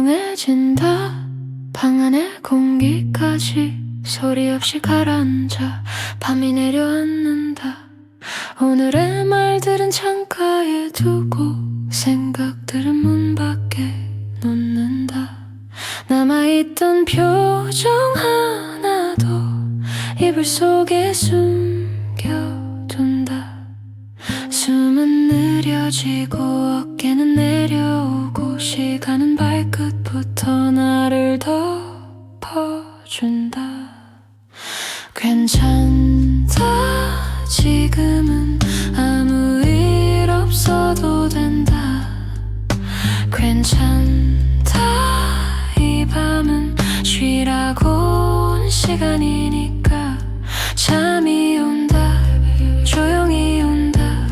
조용해진다. 방 안의 공기까지 소리 없이 가라앉아 밤이 내려앉는다. 오늘의 말들은 창가에 두고 생각들은 문 밖에 놓는다. 남아있던 표정 하나도 이불 속에 숨겨둔다. 숨은 느려지고 어깨는 내려오고 시간은 발끝부터 나를 덮어준다. 괜찮다, 지금은 아무 일 없어도 된다. 괜찮다, 이 밤은 쉬라고 온 시간이니까. 잠이 온다, 조용히 온다.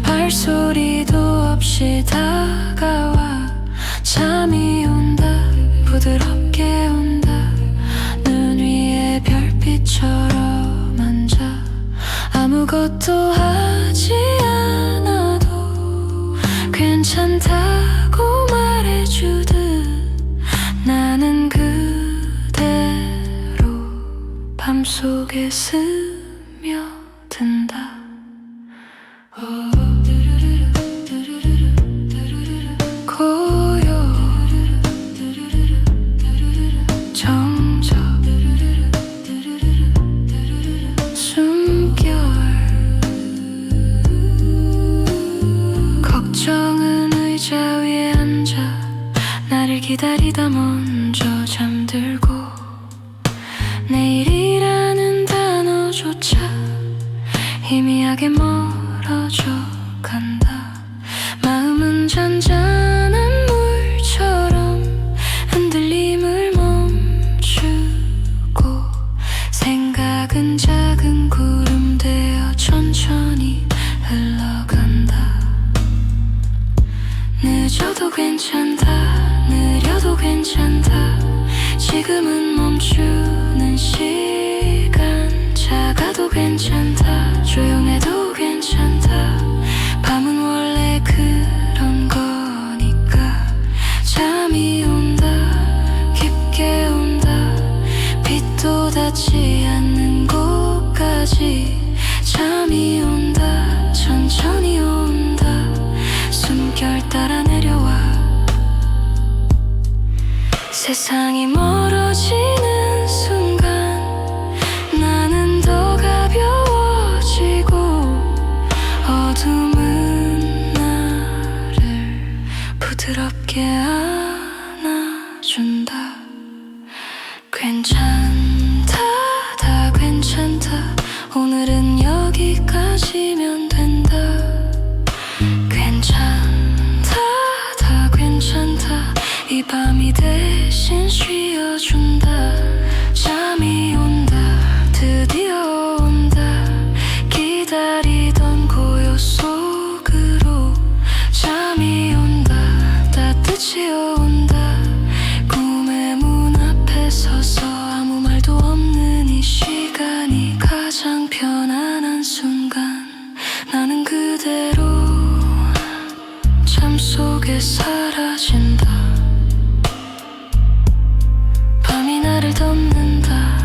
발소리도 없이 다가와. 잠이 온다, 부드럽게 온다. 눈 위에 별빛처럼 앉아. 아무것도 하지 않아도 괜찮다고 말해주듯 나는 그대로 밤속에 스며든다. 고요 정적 숨결 걱정은 의자 위에 앉아 나를 기다리다 먼저 잠들고 내일이라는 단어조차 희미하게 멀어져 간다. 마음은 잔잔한 물처럼 흔들림을 멈추고 생각은 작은 구름 되어 천천히 흘러간다. 늦어도 괜찮다, 느려도 괜찮다. 지금은 멈추는 시간. 작아도 괜찮다, 조용해도 괜찮다. 밤은 원래 그런 거니까. 잠이 온다, 깊게 온다. 빛도 닿지 않는 곳까지. 잠이 온다, 천천히 온다. 숨결 따라 내려와. 세상이 멀어지는 순간 나는 더 가벼워지고 어둠은 나를 부드럽게 안아준다. 괜찮다, 다 괜찮다. 오늘은 여기까지면 된다. 괜찮다, 다 괜찮다. 이 밤이 대신 쉬어준다. 잠이 온다, 드디어 온다. 기다리던 고요 속으로 잠이 온다, 따뜻이 온다. 꿈의 문 앞에 서서 아무 말도 없는 이 시간이 가장 편안한 순간. 나는 그대로 잠 속에 사라진다. 밤이 나를 덮는다.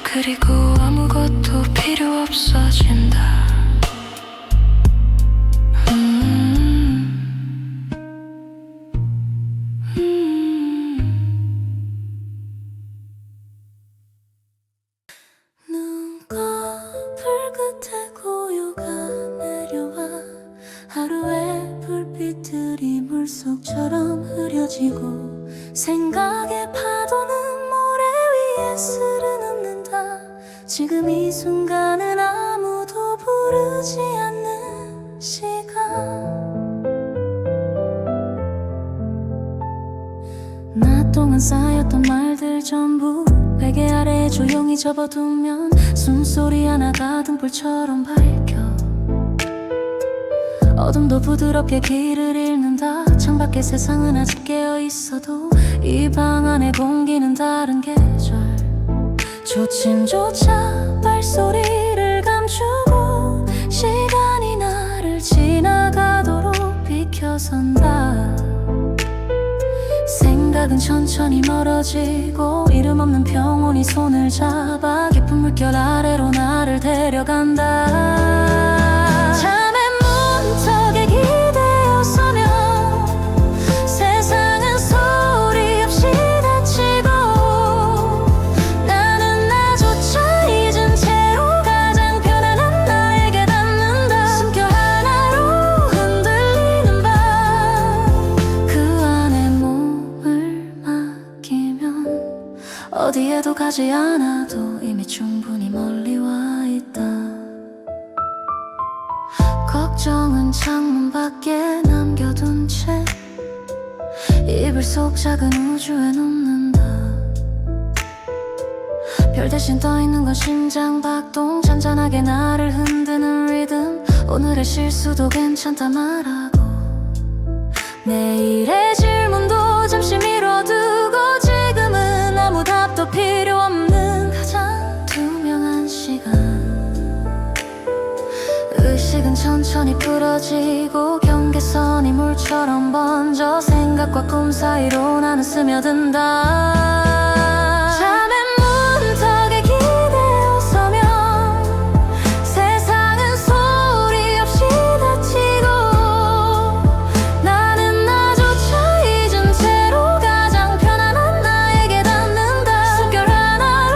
그리고 아무것도 필요 없어진다. 눈꺼풀 끝에 고요가 내려와. 하루의 불빛들이 물속처럼 흐려지고 생각의 파도는 모래 위에 스르는다. 지금 이 순간은 아무도 부르지 않는 시간. 낮 동안 쌓였던 말들 전부 베개 아래에 조용히 접어두면 숨소리 하나가 등불처럼 밝혀. 어둠도 부드럽게 길을 잃는다. 창밖의 세상은 아직 깨어있어도 이 방 안의 공기는 다른 계절. 조침조차 발소리를 감추고 시간이 나를 지나가도록 비켜선다. 생각 생각은 천천히 멀어지고 이름 없는 평온이 손을 잡아 깊은 물결 아래로 나를 데려간다. 잠의 문턱에 기대어 서면 세상은 소리 없이 닫히고 나는 나조차 잊은 채로 가장 편안한 나에게 닿는다. 숨결 하나로 흔들리는 밤 그 안에 몸을 맡기면 어디에도 가지 않아도 이미 충분히 멀리 와 있다. 걱정은 창문 밖에 남겨둔 채 이불 속 작은 우주에 눕는다. 별 대신 떠있는 건 심장 박동, 잔잔하게 나를 흔드는 리듬. 오늘의 실수도 괜찮다 말하고 내일의 질문도 잠시 미뤄두고 지금은 아무 답도 필요 없는 가장 투명한 시간. 의식은 천천히 풀어지고 경계선이 물처럼 번져 생각과 꿈 사이로 나는 스며든다. 잠의 문턱에 기대어 서면 세상은 소리 없이 닫히고 나는 나조차 잊은 채로 가장 편안한 나에게 닿는다. 숨결 하나로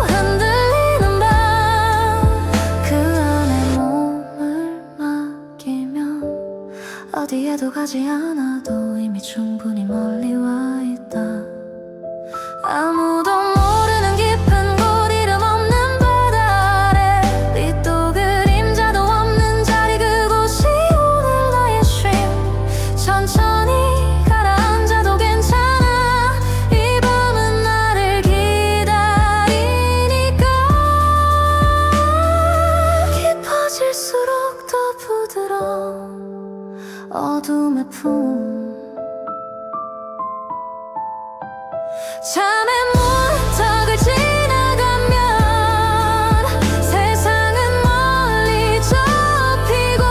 흔들리는 밤 그 안에 몸을 맡기면 어디에도 가지 않아도 이미 충분히 멀리 와 있다. 아무도 모르는 깊은 곳 이름 없는 바다 아래 빛도 그림자도 없는 자리 그곳이 오늘 나의 쉼. 천천히 가라앉아도 괜찮아. 이 밤은 나를 기다리니까. 깊어질수록 더 부드러운 어둠의 품. 잠의 문턱을 지나가면 세상은 멀리 접히고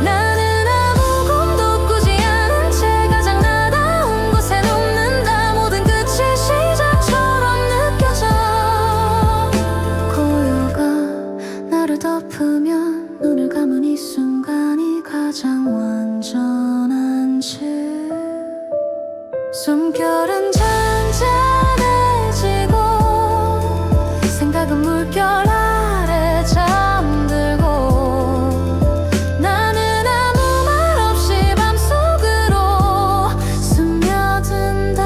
나는 아무 꿈도 꾸지 않은 채 가장 나다운 곳에 눕는다. 모든 끝이 시작처럼 느껴져. 고요가 나를 덮으면 눈을 감은 이 순간이 가장 완전한 채 숨결은 잔잔해지고 생각은 물결 아래 잠들고 나는 아무 말 없이 밤속으로 스며든다.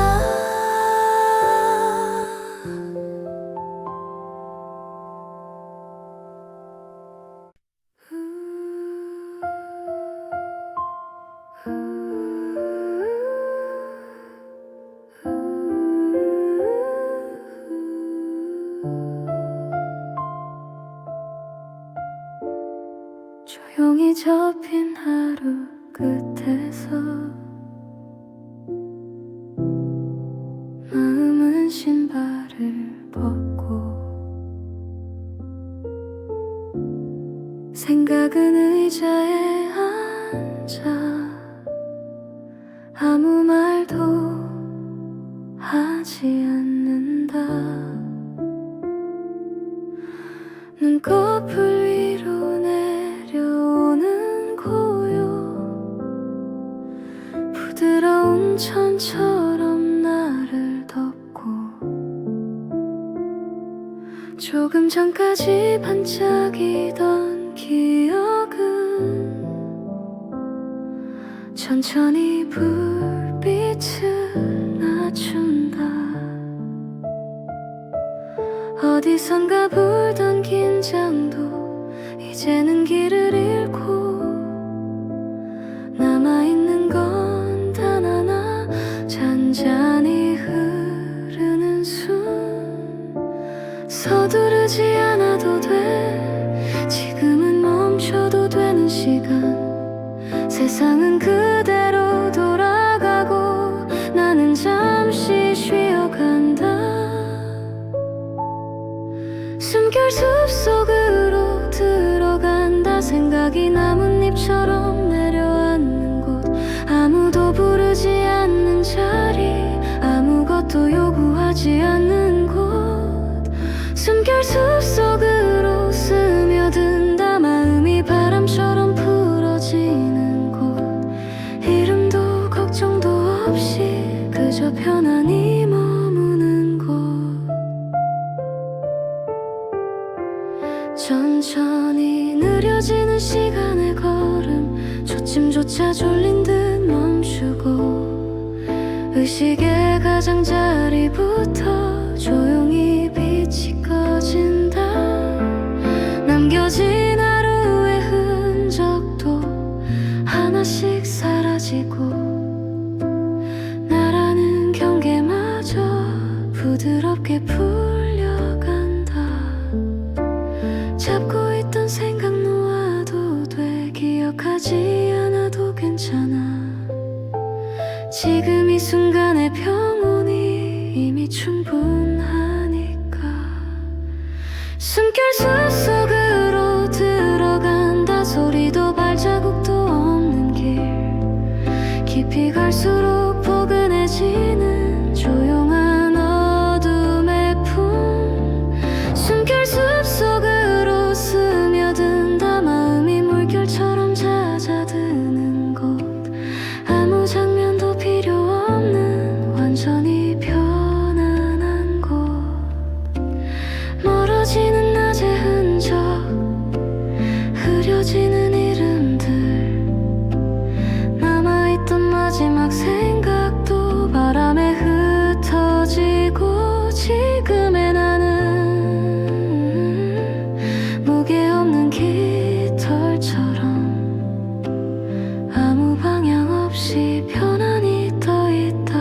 조용히 접힌 하루 끝에서 마음은 신발을 벗고 생각은 의자에 앉아 아무 말도 하지 않는다. 눈꺼풀 위로 내려오는 고요 부드러운 천처럼 나를 덮고 조금 전까지 반짝이던 기억은 천천히 불빛을 낮춘다. 어디선가 불던 긴장도 이제는 길을 잃고 남아있는 건 단 하나 잔잔히 흐르는 숨. 서두르지 않아도 돼. 지금은 멈춰도 되는 시간. 세상은 그대로 돌아가고 나는 잠시 쉬어간다. 숨결 숲속으로 들어간다. 생각이 나뭇잎처럼 내려앉는 곳. 아무도 부르지 않는 자리. 보이지 않는 곳 숨결 숲속으로 스며든다 마음이 바람처럼 풀어지는 곳 이름도 걱정도 없이 그저 편안히 머무는 곳 천천히 느려지는 시간의 걸음 초침조차 졸린 듯 멈추고 의식의 가장자리부터 조용히 빛이 꺼진다 남겨진 하루의 흔적도 하나씩 사라지고 나라는 경계마저 부드럽게 풀려간다 잡고 있던 생각 놓아도 돼 기억하지 않아도 괜찮아 지금 이 순간의 평온이 이미 충분하니까 숨결 숲속으로 들어간다 소리도 발자국도 없는 길 깊이 갈수록 포근해지는 조용한 어둠의 품 숨결 숲속으로 스며든다 마음이 물결처럼 잦아드는 곳 아무 장면도 필요 없는 완전히 편안한 곳 멀어지는 낮의 흔적 흐려지는 이름들 남아있던 마지막 생각도 바람에 흩어지고 지금의 나는 무게 없는 깃털처럼 아무 방향 없이 편안히 떠있다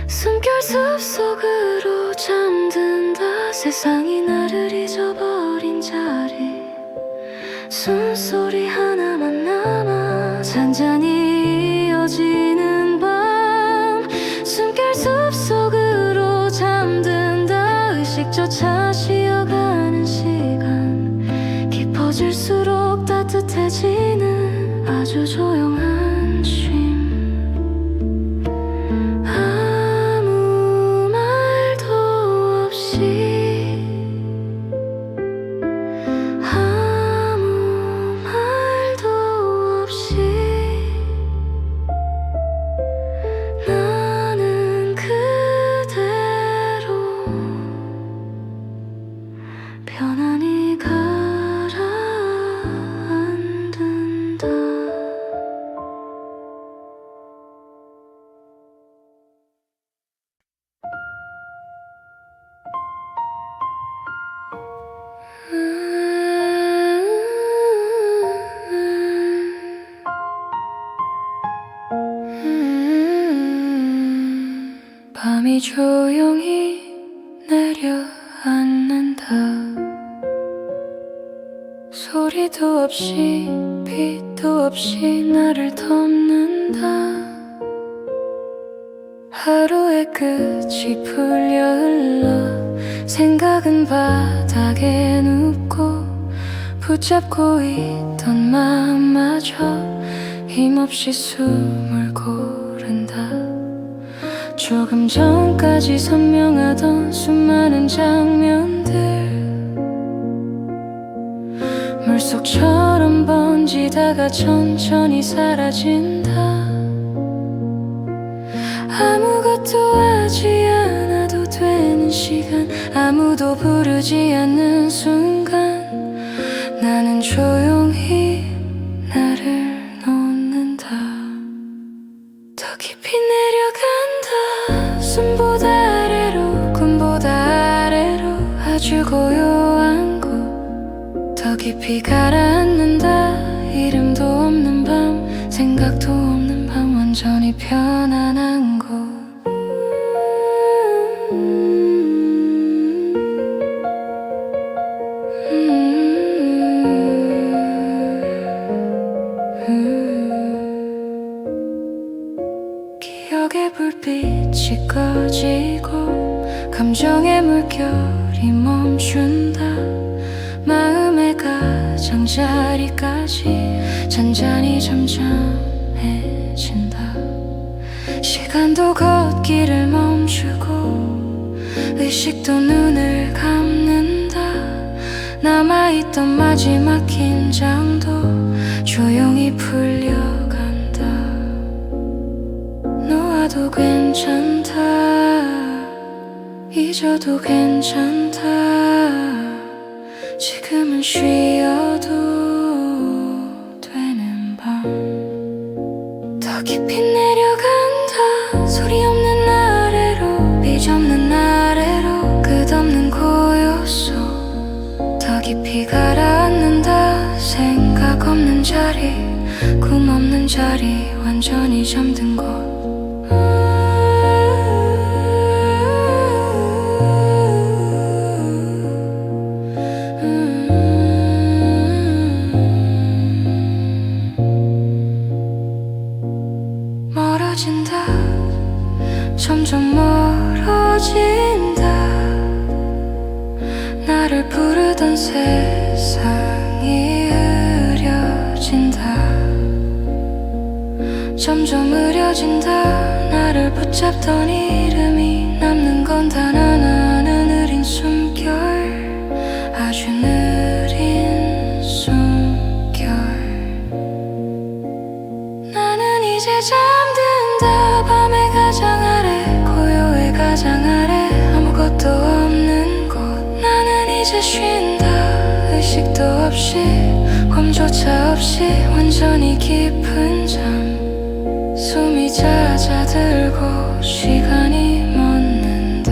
숨결 숲속으로 잠든다 세상이 나를 잊어버린 자리 숨소리 하나만 남아 잔잔히 이어지는 밤 숨결 숲속으로 잠든다 의식조차 쉬어가는 시간 깊어질수록 따뜻해지는 아주 조용한 쉼 아무 말도 없이 아무 말도 없이 나는 그대로 편안히 가라앉는다 밤이 조용히 내려앉는다 소리도 없이 빛도 없이 나를 덮는다 하루의 끝이 풀려 흘러 생각은 바닥에 눕고 붙잡고 있던 마음마저 힘없이 숨을 고른다 조금 전까지 선명하던 수많은 장면들 물속처럼 번지다가 천천히 사라진다 아무것도 하지 않아도 되는 시간 아무도 부르지 않는 순간 나는 조용히 나를 놓는다 더 깊이 내려간다 숨보다 아래로 꿈보다 아래로 아주 고요한 곳 더 깊이 가라앉는다 이름도 없는 밤 생각도 없는 밤 완전히 편안한 곳 기억의 불빛이 꺼지고 감정의 물결이 멈춘다 마음의 가장자리까지 잔잔히 잠잠해진다 시간도 걷기를 멈추고 의식도 눈을 감는다. 남아있던 마지막 긴장도 조용히 풀려간다. 놓아도 괜찮다, 잊어도 괜찮다. 지금은 쉬어도 되는 밤. 더 깊이 내려간다. 소리 없는 아래로, 빚 없는 아래로, 끝없는 고요 속 더 깊이 가라앉는다. 생각 없는 자리, 꿈 없는 자리, 완전히 잠든 곳. 멀어진다, 점점 멀어진다. 나를 부르던 세상이 흐려진다. 점점 흐려진다. 나를 붙잡던 이름이 남는 건 단 하나는 느린 숨결, 아주 느린 숨결. 나는 이제 잠든다. 밤의 가장 아래, 고요의 가장 아래, 아무것도 없는 곳. 나는 이제 쉰다. 의식도 없이, 꿈조차 없이, 완전히 깊은 잠. 숨이 잦아들고 시간이 멎는다.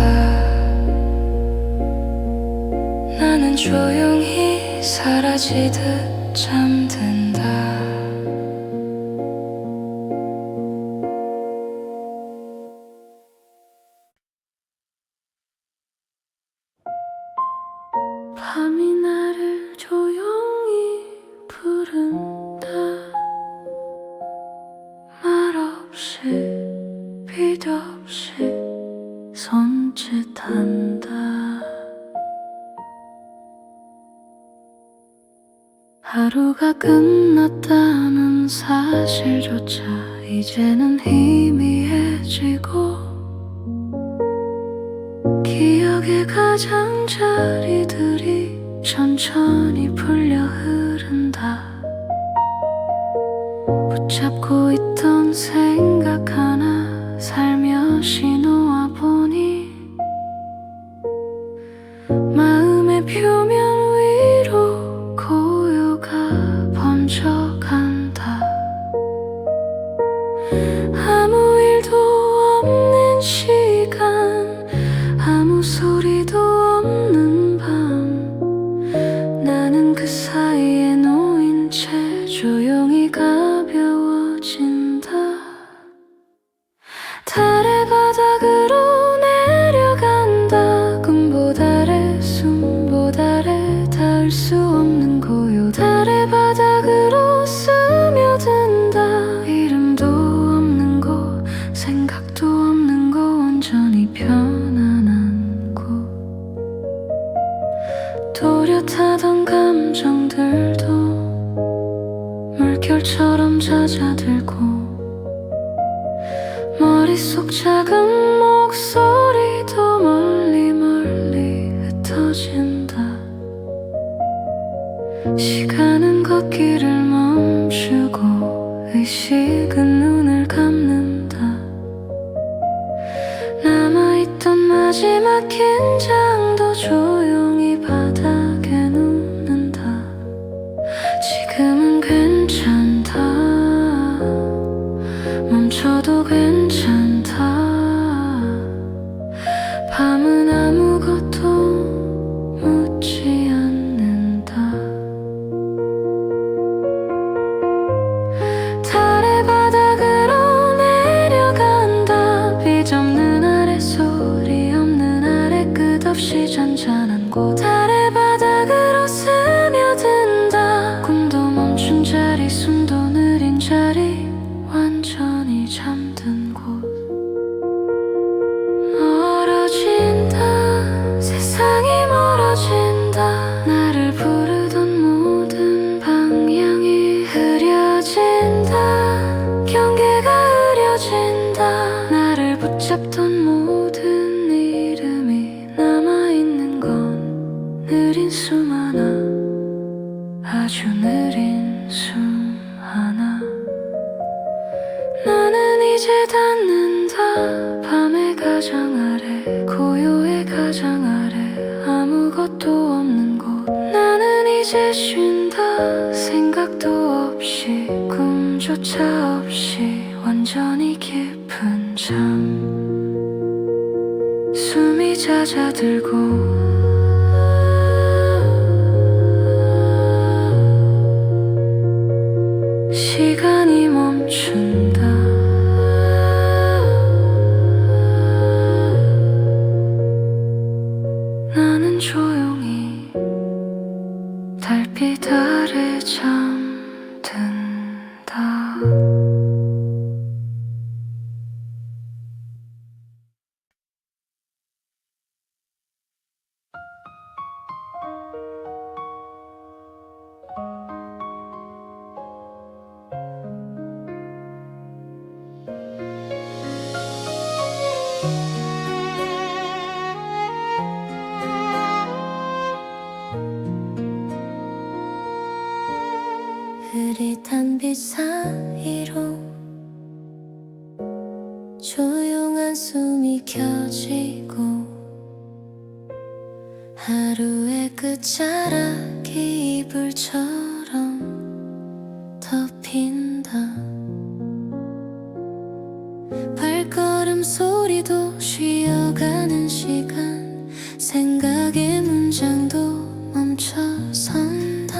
나는 조용히 사라지듯 잠든다. 밤이 나를 조용히 부른다. 말없이, 빛 없이 손짓한다. 하루가 끝났다는 사실조차 이제는 희미해지고, 기억의 가장자리들이 천천히 풀려 흐른다. 붙잡고 있던 생각 하나 살며시 놓아보니, 마음의 표면 위로 고요가 번져간다. 아무 일도 없는 시간, 아무 소리도 없는 밤. 나는 그 사이에 놓인 채 조용히 가벼워진다. 달의 바닥으로 내려간다. 꿈보다 아래, 숨보다 아래, 닿을 수 없는 고요. 달의 바닥으로 스며든다. 이름도 없는 곳, 생각도 없는 곳, 완전히 편안한 곳. 또렷하던 감정들도 물결처럼 잦아들고, 머릿속 작은 목소리도 멀리 멀리 흩어진다. 시간은 걷기를 멈추고 의식은 눈을 감는다. 남아있던 마지막 긴장도 조용히 바닥에 눕는다. 지금은 괜찮다, 멈춰도 괜찮다. 밤은 아무것도 묻지 않는다. 달의 바닥으로 내려간다. 빚 없는 아래, 소리 없는 아래, 끝없이 잔잔한 곳. 이제 닿는다. 밤의 가장 아래, 고요의 가장 아래, 아무것도 없는 곳. 나는 이제 쉰다. 생각도 없이, 꿈조차 없이, 완전히 깊은 잠. 숨이 잦아들고 시간이 멈춘다. 나는 조용히 달빛 아래 잠든다. 흐릿한 빛 사이로 조용한 숨이 켜지고 하루의 끝자락이 이불처럼 덮인다. 발걸음 소리도 쉬어가는 시간, 생각의 문장도 멈춰선다.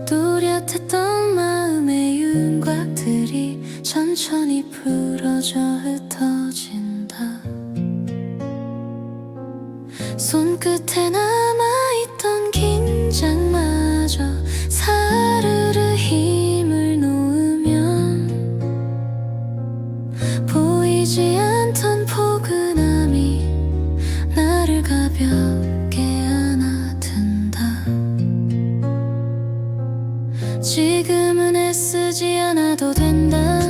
또렷했던 마음의 윤곽들이 천천히 풀어져 흩어진다. 손끝에 남아있던 긴장마저 사르르 힘을 놓으면 보이지 않던 포근함이 나를 가볍게 안아든다. 지금은 애쓰지 않아도 된다.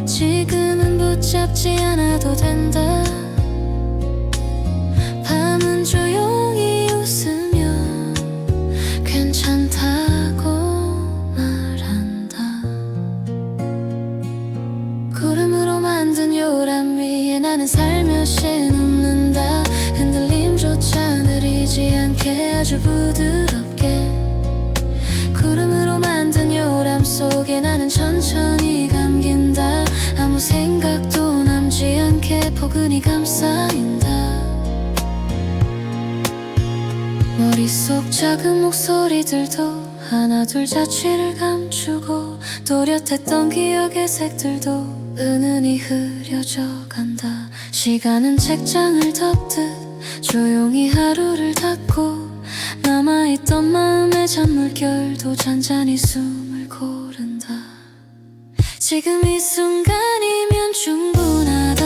지금은 붙잡지 않아도 된다. 밤은 조용히 웃으며 괜찮다고 말한다. 구름으로 만든 요람 위에 나는 살며시 눕는다. 흔들림조차 느리지 않게 아주 부드럽게. 구름으로 만든 요람 속에 나는 천천히 감긴다. 아무 생각도 남지 않게 포근히 감싸인다. 머릿속 작은 목소리들도 하나둘 자취를 감추고 또렷했던 기억의 색들도 은은히 흐려져 간다. 시간은 책장을 덮듯 조용히 하루를 닫고 남아있던 마음의 잔물결도 잔잔히 숨을 고른다. 지금 이 순간이면 충분하다.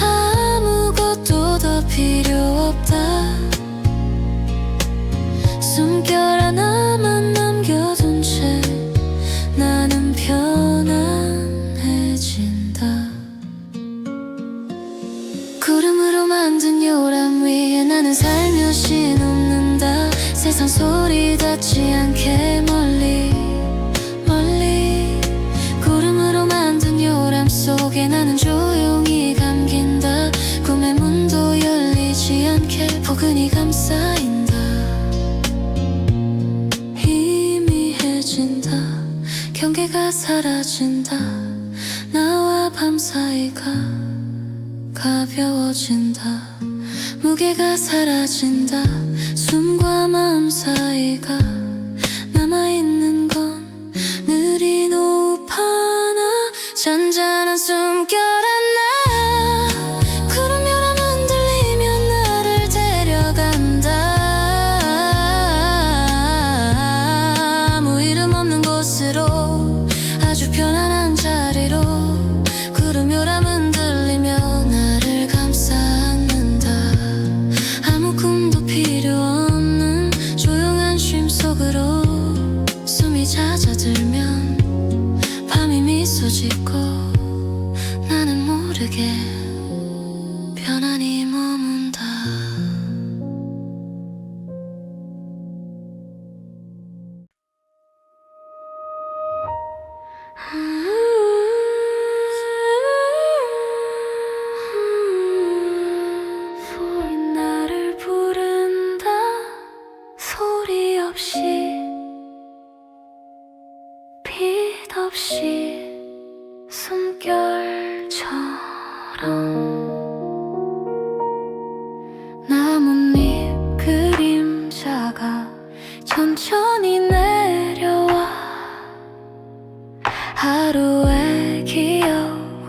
아무것도 더 필요 없다. 숨결 하나만 남겨둔 채 나는 편안해진다. 구름으로 만든 요람 위에 나는 살며시 눕는다. 세상 소리 닿지 않게 멀리 멀리. 구름으로 만든 요람 속에 나는 조용히 감긴다. 꿈의 문도 열리지 않게 포근히 감싸인다. 희미해진다. 경계가 사라진다. 나와 밤 사이가 가벼워진다. 무게가 사라진다. 숨과 마음 사이가 남아있는 건 느린 호흡 하나, 잔잔한 숨결 하나. 구름 요람 흔들리며 나를 데려간다. 아무 이름 없는 곳으로, 아주 편안한 자리로. 구름 요람 흔들리며 나를 감싸 안는다. 아무 꿈도 필요 없는 조용한 쉼 속으로 숨이 잦아들면 밤이 미소 짓고 나는 모르게 편안히 머문다. 소리 나를 부른다 소리 없이 빛 없이 숨결처럼 나뭇잎 그림자가 천천히 내려와 하루의 기억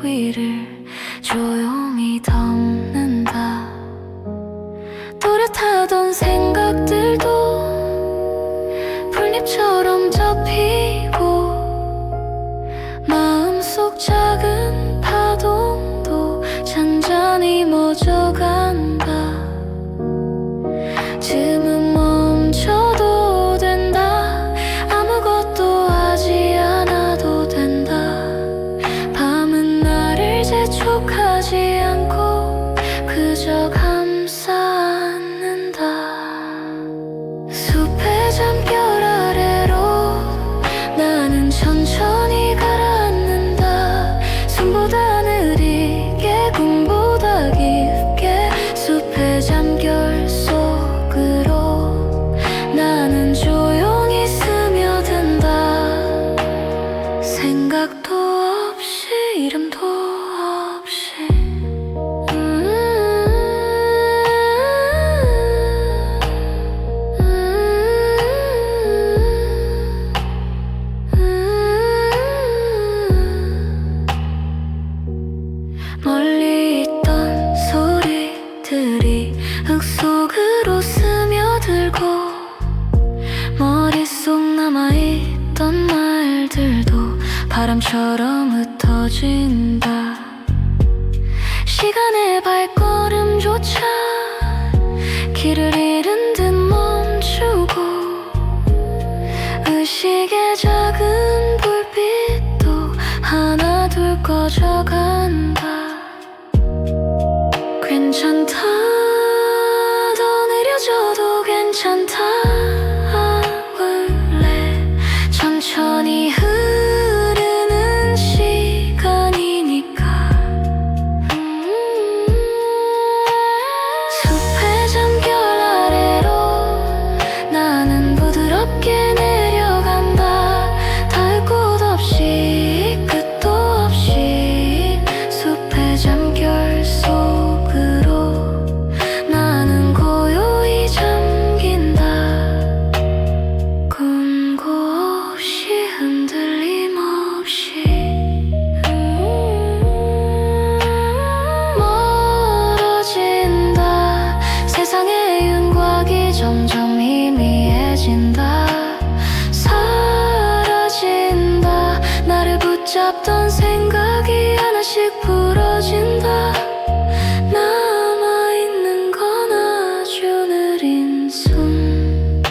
위를 조용히 덮는다. 또렷하던 생각들도 풀잎처럼 접히고 마음속 작은 파동도 잔잔히 멎어간다. 쯤은 멈춰도 된다. 아무것도 하지 않아도 된다. 밤은 나를 재촉하지 않고 그저 감싸 안는다. 숲의 잠결 아래로 나는 천천히 가라앉는다. 숨보다 느리게 꿈보다 깊게 숲의 잠결 속으로 나는 조용히 스며든다. 생각도 없이 이름도 없이 멀리 있던 소리들이 흙 속으로 스며들고 머릿속 남아있던 말들도 바람처럼 흩어진다. 시간의 발걸음조차 길을 잃은 듯 멈추고 의식의 작은 불빛도 하나 둘 꺼져간다. 괜찮다. 더 느려져도 괜찮다. 원래 천천히 흐르는 시간이니까. 숲의 잠결 아래로 나는 부드럽게 내려간다. 닿을 곳 없이 끝도 없이 숲의 잠결 속으로 나는 고요히 잠긴다. 꿈고 없이 흔들림 없이 멀어진다. 세상의 윤곽이 점점 희미해진다. 사라진다. 나를 붙잡던 생각이 하나씩 부러진다. 남아있는 건 아주 느린 숨,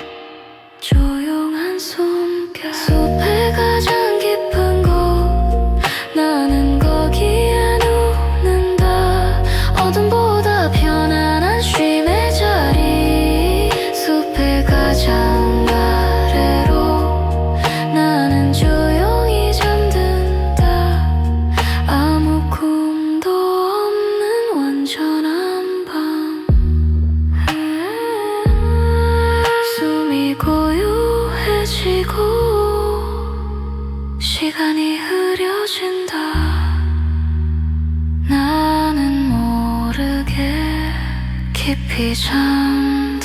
조용한 숨결. 숲의 가장 깊은 곳 나는 거기에 눕는다. 어둠보다 편안한 쉼의 자리. 숲의 가장 아래로 나는 조용히 잠든다. 아무 꿈도 없는 완전한 밤. 숨이 고요해지고 시간이 흐려진다. 나는 모르게 깊이 잠든다.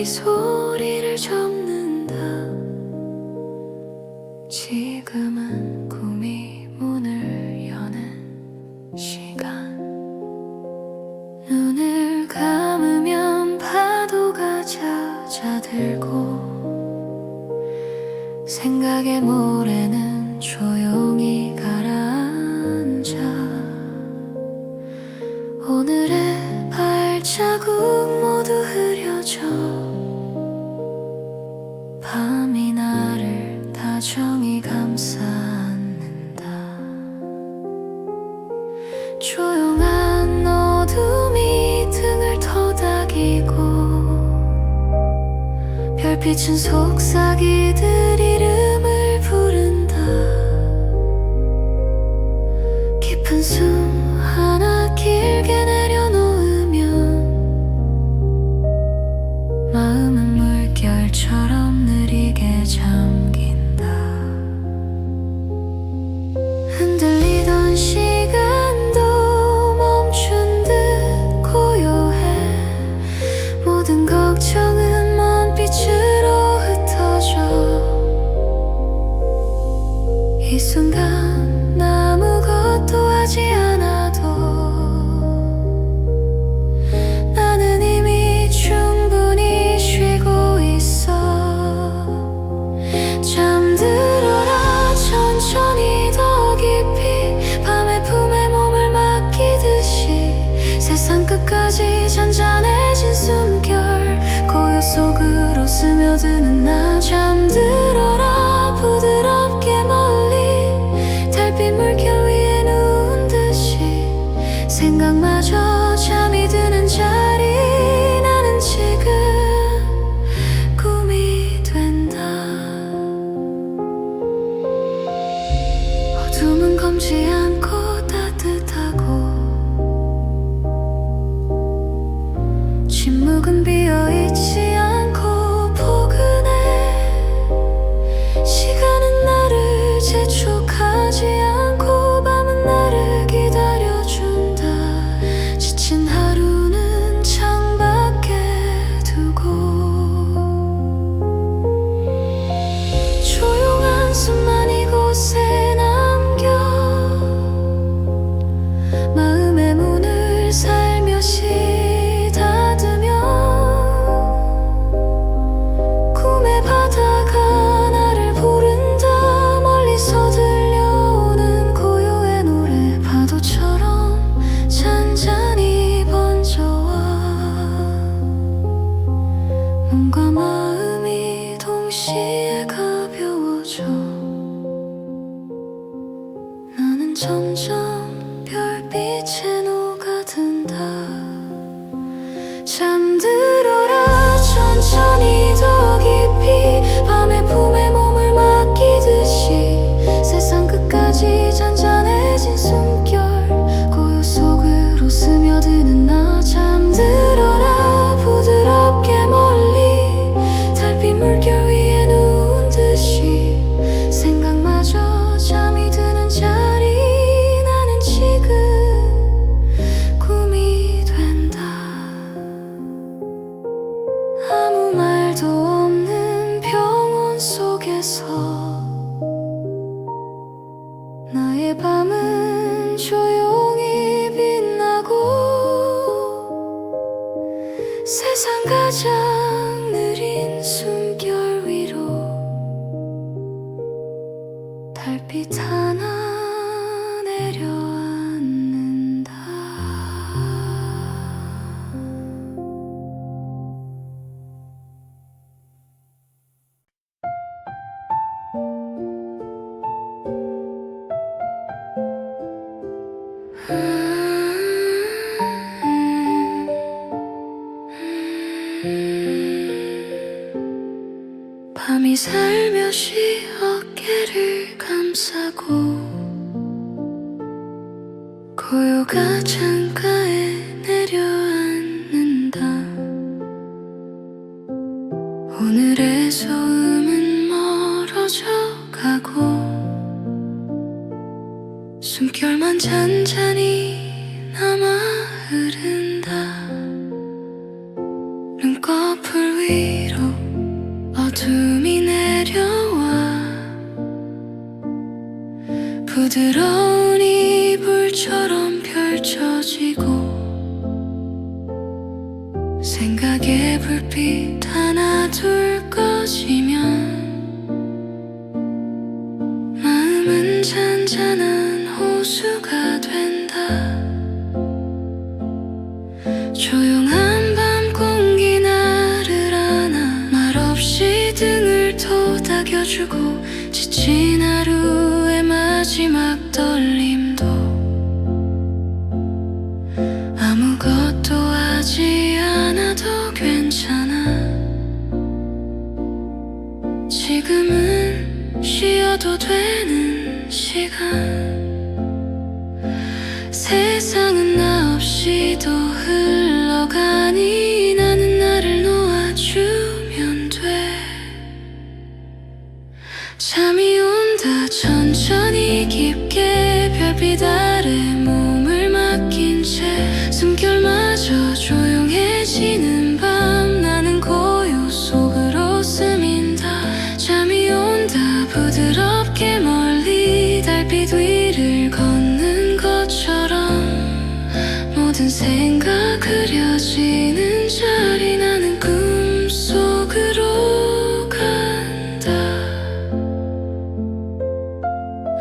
소리를 접는다. 지금은 꿈이 문을 여는 시간. 눈을 감으면 파도가 잦아들고 생각의 모래는 조용히 가라앉아. 오늘의 발자국 모두 흐려져 밤이 나를 다정히 감싸 안는다. 조용한 어둠이 등을 토닥이고 별빛은 속삭이들 이름을 부른다. 깊은 숨 하나 길게 내려놓으면 마음은 물결처럼 느리게 잠긴다. 흔들리던 시간도 멈춘 듯 고요해. 모든 걱정은 먼 빛으로 흩어져. 이 순간 아무것도 하지 않아도 나는 이미 충분히 쉬고 있어. 잠들어라 천천히 더 깊이 밤의 품에 몸을 맡기듯이 세상 끝까지 잔잔해진 숨결 고요 속으로 스며드는 나. 잠들어라 부드럽게 멀리 달빛 물결 위에 누운 듯이 생각마저 잠이 드는 자리. 나는 지금 꿈이 된다. 어둠은 검지 않고 따뜻하고 침묵은 비어있지 않고 포근해. 시간은 나를 재촉하지 않고 밤은 나를 기다려준다. 지친 하루는 창밖에 두고 조용한 숨만 이곳에 남겨 마음의 문을 살며시 닫으며 꿈의 바다가 나를 부른다. 멀리서 들려오는 고요의 노래 파도처럼 잔잔히 번져와 몸과 마음이 동시에 가벼워져. 나는 점점 별빛에 녹아든다. 잠들어라 천천히 더 깊이 밤의 품에 몸을 맡기듯이 세상 끝까지 잔잔해진 숨결 고요 속으로 스며드는 나. 잠들어라 부드럽게 멀리 달빛 물결 위에 누운 듯이 생각마저 잠이 드는 자리. 나는 지금 꿈이 된다. 아무 말도 없는 병원 속에서 나의 밤은 조용히 빛나고 세상 가장 느린 숨결 위로 달빛 하나 내려앉는다. 밤이 살며시 어깨를 감싸고 고요가 창가에 내려앉는다. 오늘의 소음은 멀어져 가고 숨결만 잔잔히 남아 흐른다. 눈꺼풀 위 부드러운 이불처럼 펼쳐지고 생각의 불빛 하나 둘 꺼지면 마음은 잔잔한 호수가 된다. 조용한 밤 공기 나를 안아 말없이 등을 토닥여주고 지친 하루의 마지막 떨림도 아무것도 하지 않아도 괜찮아. 지금은 쉬어도 되는 시간. 세상은 나 없이도 흘러가니 나는 나를 놓아주면 돼. 잠이 온다 천천히 깊게 별빛 아래 몸을 맡긴 채 숨결마저 조용해지는 밤 나는 고요 속으로 스민다. 잠이 온다 부드럽게 멀리 달빛 위를 걷는 것처럼 모든 생각 그려지는 자리 나는 꿈속으로 간다.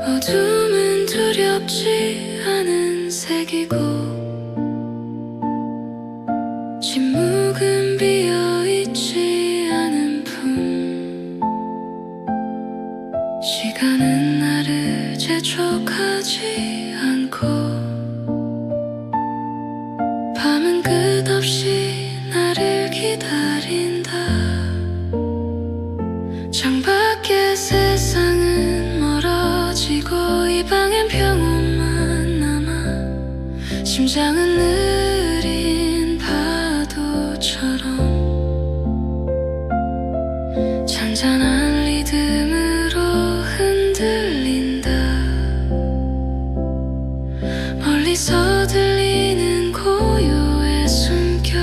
어둠은 두렵지 않은 색이고 침묵은 비어있지 않은 품. 시간은 나를 재촉하지 않고 밤은 끝없이 나를 기다린다. 창밖의 세상은 멀어지고 이 방엔 평온만 남아. 심장은 느린 파도처럼 잔잔한 리듬으로 흔들린다. 멀리서 들리는 고요의 숨결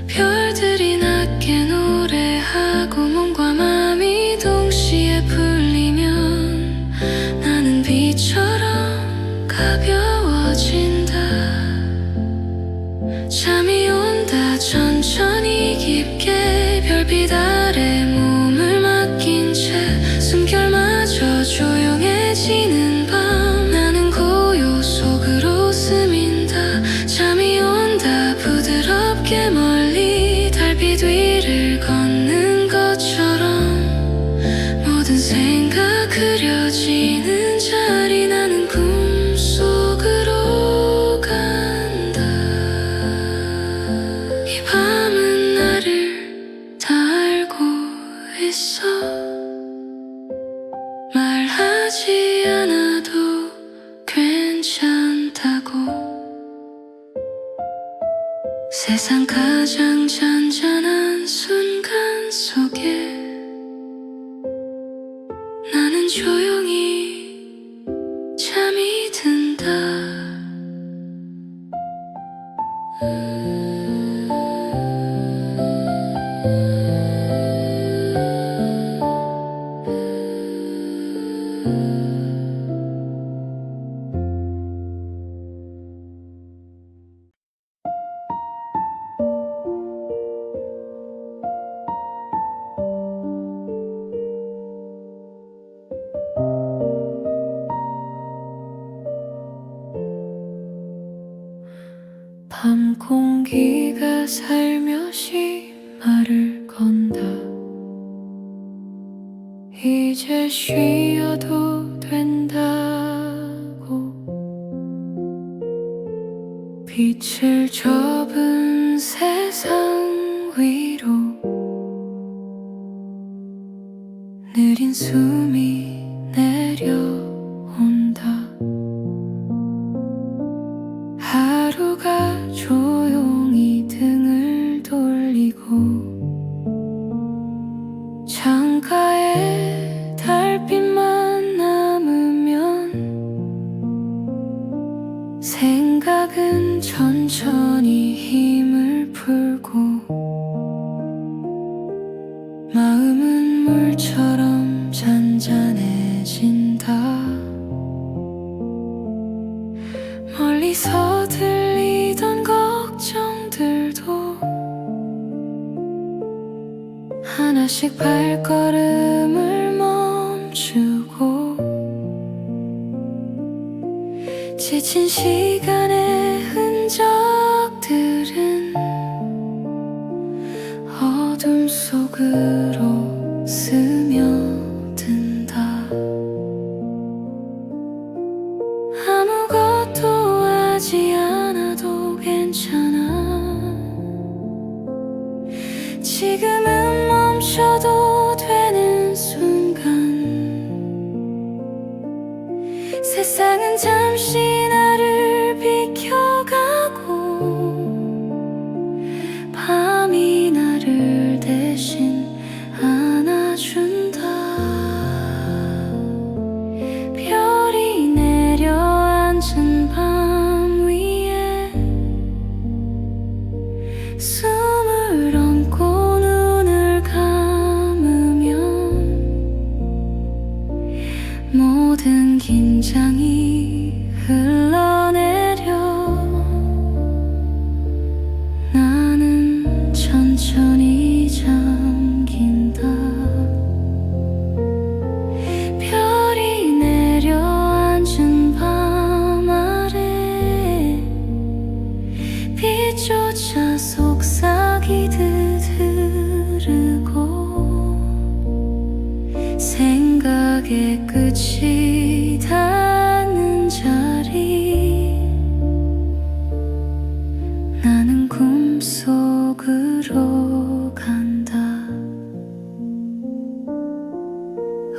별들이 낮게 노래하고 몸과 마음이 동시에 풀리면 나는 비처럼 가벼워진다. 잠이 온다 천천히 깊게 별빛 아래 몸을 맡긴 채 숨결마저 조용해지는 밤 나는 고요 속으로 스민다. 잠이 온다 부드럽게 멀리 달빛 위를 걷는 것처럼 모든 생각 그려지는 자리 나는 꿈속으로 간다. 이 밤은 나를 다 알고 있어. 말하지 않아도 괜찮다고. 세상 가장 잔잔한 순간 속에 나는 조용히 잠이 든다. 밤 공기가 살며시 말을 건다. 이제 쉬어도 된다고. 빛을 접은 세상 위로 느린 숨이 내려온다. 하루가 조용히 등을 돌리고 창가에 달빛만 남으면 생각은 천천히 힘을 풀고 마음은 물처럼 잔잔해 조용해진다. 멀리서 들리던 걱정들도 하나씩 발걸음을 멈추고 지친 시간의 흔적들은 어둠 속으로 스며든다. 아무것도 하지 않아도 괜찮아. 지금은 멈춰도 되는 순간 세상은 잠시 나를 비켜가고 밤이 나를 대신 안아준다. 별이 내려앉은 밤 위에 숨을 얹고 눈을 감으면 모든 긴장이 흘러내려 나는 천천히 잠긴다. 별이 내려앉은 밤 아래 빛조차 속삭이듯 흐르고 생각의 끝이 닿는 자리 나는 꿈속으로 간다.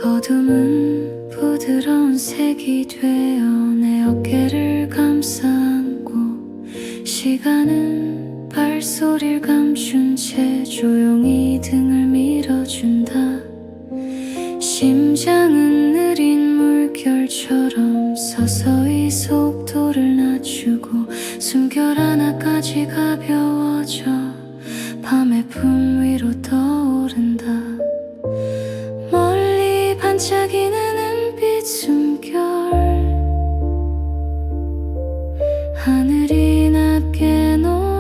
어둠은 부드러운 색이 되어 내 어깨를 감싸 안고 시간은 발소리를 감춘 채 조용히 등을 밀어준다. 심장은 느린 물결처럼 서서히 속도를 낮추고 숨결 하나까지 가벼워져 밤의 품 위로 떠오른다. 멀리 반짝이는 은빛 숨결 하늘이 낮게 노래하고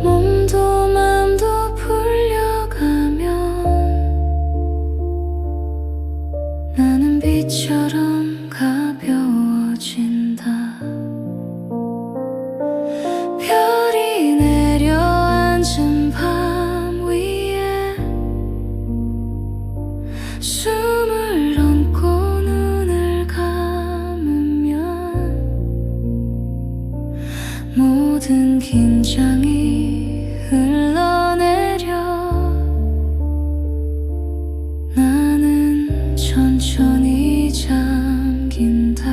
몸도 맘도 풀려가면 나는 빛처럼 가벼워진다. 별이 내려앉은 밤 위에 숨을 얹고 눈을 감으면 모든 긴장이 흘러내려 나는 천천히 잠긴다.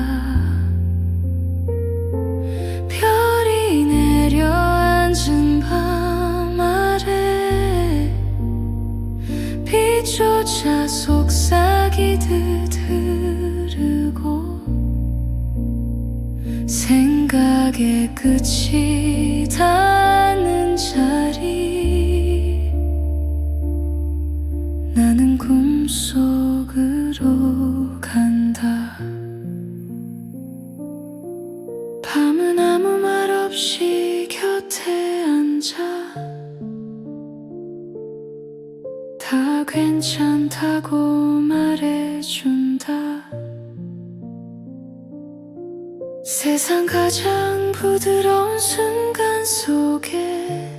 별이 내려앉은 밤 아래 빛조차 속삭이듯 흐르고 생각의 끝이 닿는 자리 나는 꿈속으로 간다. 밤은 아무 말 없이 곁에 앉아 다 괜찮다고 말해준다. 세상 가장 부드러운 순간 속에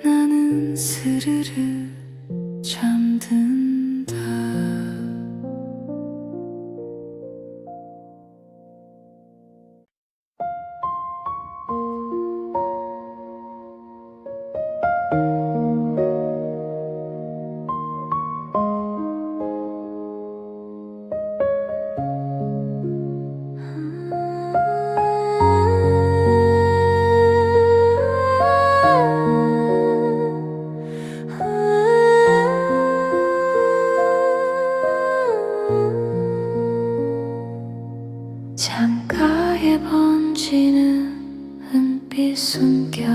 나는 스르르 잠든다. 창가에 번지는 은빛 숨결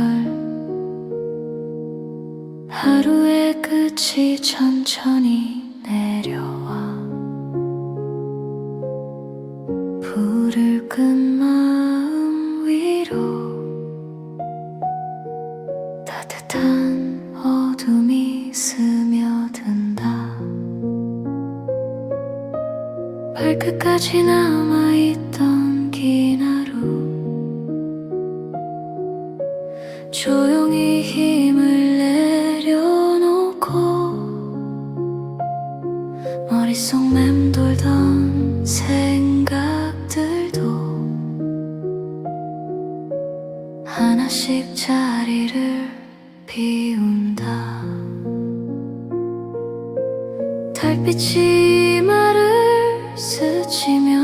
끝이 천천히 내려와 불을 끈 마음 위로 따뜻한 어둠이 스며든다. 발끝까지 남아있던 긴 하루 조용히 힘을 내려놓고 머릿속 맴돌던 생각들도 하나씩 자리를 비운다. 달빛이 말을 스치면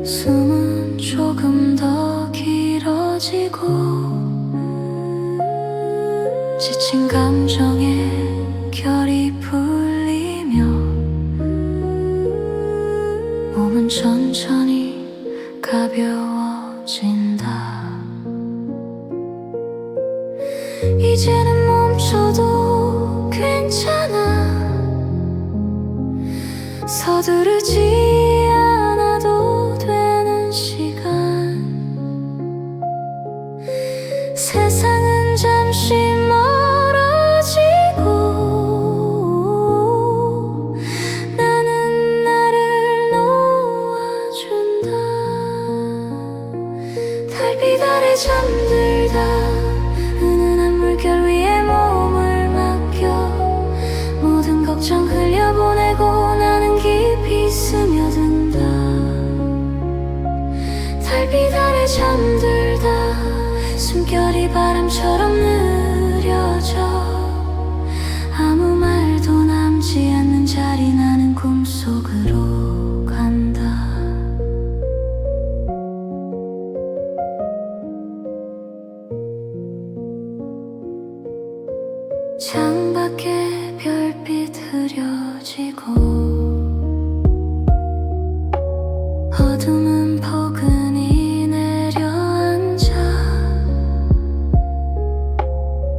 숨은 조금 더 길어지고 지친 감정에 결이 풀리며 몸은 천천히 가벼워진다. 이제는 멈춰도 괜찮아. 서두르지 않아도 되는 시간. 세상은 잠시 멀어지고 나는 나를 놓아준다. 달빛 아래 잠들다 은은한 물결 위에 몸을 맡겨 모든 걱정 흘려보내고 나는 깊이 스며든다. 달빛 아래 잠들다 숨결이 바람처럼 느려져 아무 말도 남지 않는 자리 나는 꿈속으로 간다. 창밖에 별빛 흐려지고 어둠은 포근히 내려앉아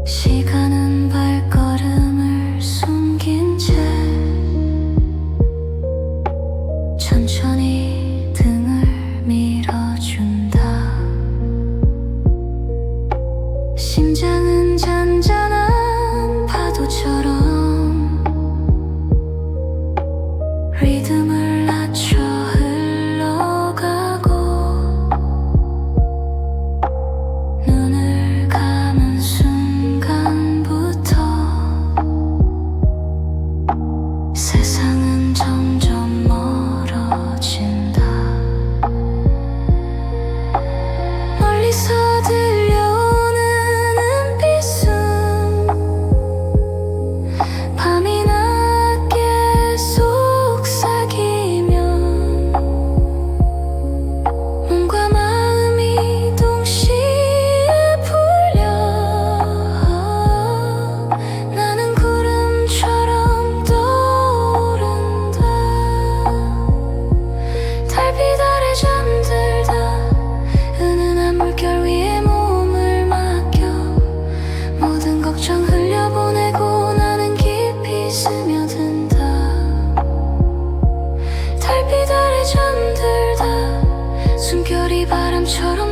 시간은 발걸음을 숨긴 채 천천히 등을 밀어준다. 심장은 잔잔한 파도처럼 리듬을 낮춰 흘러가고 눈을 감은 순간부터 세상은 점점 멀어진다. 멀리서 들려오는 은빛은 밤이 낮게 속삭이면 몸과 마음이 동시에 풀려 나는 구름처럼 떠오른다. 달빛 아래 잠들다 은은한 물결 위에 몸을 맡겨 모든 걱정 흘려보내고 나는 깊이 스며든다. 달빛 아래 잠들다 숨결이 바람처럼